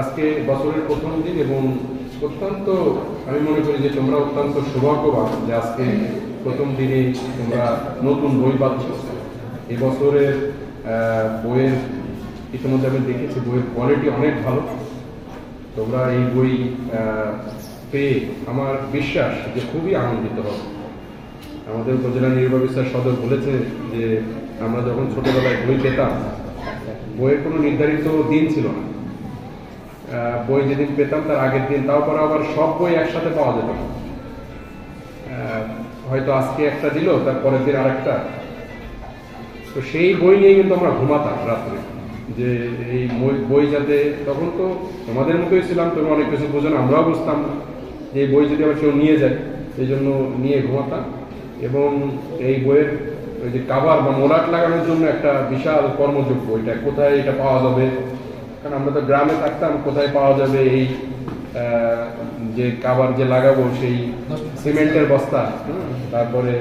আজকে বছরের প্রথম দিন এবং অত্যন্ত আমি মনে করি যে তোমরা অত্যন্ত সৌভাগ্যবান যে আজকে প্রথম দিনে তোমরা নতুন বই পাচ্ছ। এবছরের বইয়ের ইতিমধ্যে আমি দেখেছি বইয়ের কোয়ালিটি অনেক ভালো। তোমরা এই বই পেয়ে আমার বিশ্বাস যে খুবই আনন্দিত হবে। আমাদের উপজেলা নির্বাহী অফিসার সদর বলেছে যে আমরা যখন ছোটবেলায় বই পেতাম বইয়ের কোনো নির্ধারিত দিন ছিল না। বই যেদিন পেতাম তার আগের দিন তারপরে আবার সব বই একসাথে পাওয়া যেত না। হয়তো আজকে একটা দিল তার পরের দিন আরেকটা। তো সেই বই নিয়ে কিন্তু আমরা ঘুমাতাম রাত্রে, যে এই বই যাতে, তখন তো তোমাদের মতোই ছিলাম, তোমরা অনেক কিছু বোঝো না, আমরাও বুঝতাম না যে এই বই যদি আবার কেউ নিয়ে যায়, এই জন্য নিয়ে ঘুমাতাম। এবং এই বইয়ের ওই যে কাভার বা মোড়াট লাগানোর জন্য একটা বিশাল কর্মযোগ্য, এটা কোথায় এটা পাওয়া যাবে, কারণ আমরা তো গ্রামে থাকতাম, কোথায় পাওয়া যাবে এই যে কাভার যে লাগাবো সেই সিমেন্টের বস্তা, তারপরে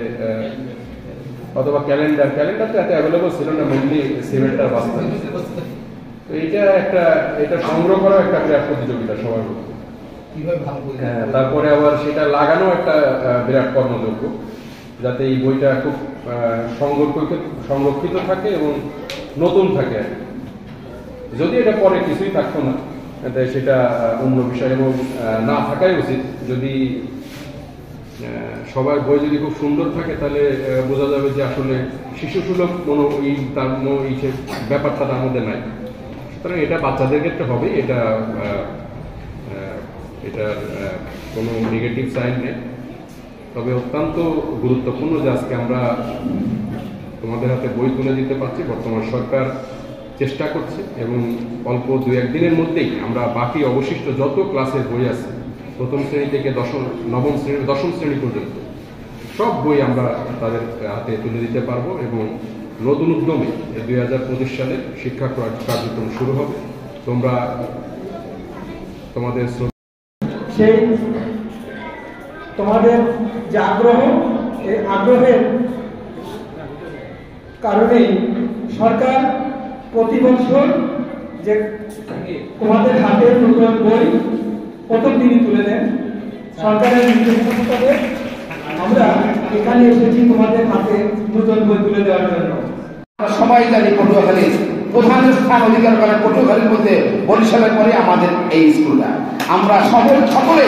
অথবা ক্যালেন্ডার তো এত অ্যাভেলেবল ছিল না, মেনলি সিমেন্টের বস্তা। তো এটা সংগ্রহ করা একটা বিরাট প্রতিযোগিতা সবার মধ্যে। তারপরে আবার সেটা লাগানো একটা বিরাট কর্মযোগ্য, যাতে এই বইটা খুব সংরক্ষিত থাকে এবং নতুন থাকে। যদি এটা পরে কিছুই থাকতো না, সেটা অন্য বিষয় এবং না থাকাই উচিত। যদি সবার বই যদি খুব সুন্দর থাকে তাহলে বোঝা যাবে যে আসলে শিশুসুলভ কোনো ব্যাপারটা তার মধ্যে নাই। সুতরাং এটা বাচ্চাদের ক্ষেত্রে হবে, এটা কোনো নেগেটিভ সাইন নেই। তবে অত্যন্ত গুরুত্বপূর্ণ যে আজকে আমরা তোমাদের হাতে বই তুলে দিতে পারছি। বর্তমান সরকার চেষ্টা করছে এবং অল্প 2-1 দিনের মধ্যেই আমরা বাকি অবশিষ্ট যত ক্লাসের বই আছে, প্রথম শ্রেণী থেকে দশম শ্রেণী পর্যন্ত সব বই আমরা তাদের হাতে তুলে দিতে পারবো এবং নতুন উদ্যমে 2025 সালে শিক্ষা কার্যক্রম শুরু হবে। তোমরা তোমাদের যে আগ্রহ, এই আগ্রহের কারণেই সরকার প্রতি বছর যে তোমাদের হাতে নতুন বই প্রথম দিনই তুলে দেন। সরকারের নির্দেশনা আমরা এখানে এসেছি তোমাদের হাতে নতুন বই তুলে দেওয়ার জন্য। সবাই জানি পটুয়াখালী প্রধান স্থান অধিকার করে। পটুয়াখালীর মধ্যে বরিশালের পরে আমাদের এই স্কুলটা। আমরা সকলে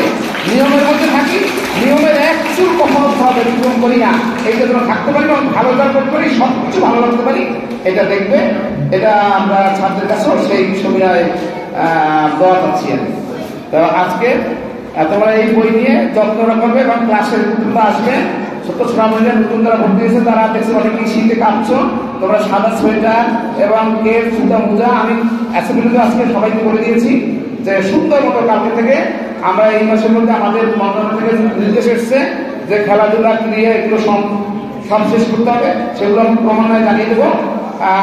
নিয়মের মধ্যে থাকি, নিয়মের এক চুল কখনো ব্যতিক্রম করি না। এইটা যেন থাকতে পারি এবং ভালো কাজ করি, সব কিছু ভালো লাগতে পারি, এটা দেখবে। এটা আমরা ছাত্রের কাছেও সেই সুবিধায় দেওয়া পাচ্ছি। তো আজকে তোমরা এই বই নিয়ে যত্ন করবে এবং ক্লাসে তোমরা আসবে। ছোট ছোটরা নতুন যারা ভর্তি হয়েছে তারা দেখছে অনেকেই শীতে কাঁপছ, তোমরা সাদা সোয়েটার এবং কেপ জুতা মোজা আমি অ্যাসেম্বলিতে আজকে সবাইকে বলে দিয়েছি যে সুন্দর মতো কালকে থেকে আমরা এই মাসের মধ্যে আমাদের মন্ত্রণালয় থেকে নির্দেশ এসছে যে খেলাধুলা ক্রিয়া এগুলো সব শেষ করতে হবে। সেগুলো আমি ক্রমান্বয়ে জানিয়ে দেবো।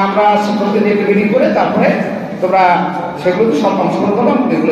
আমরা শিক্ষকদের নিয়ে মিটিং করে তারপরে তোমরা সেগুলো সব অংশগ্রহণ করো, এগুলো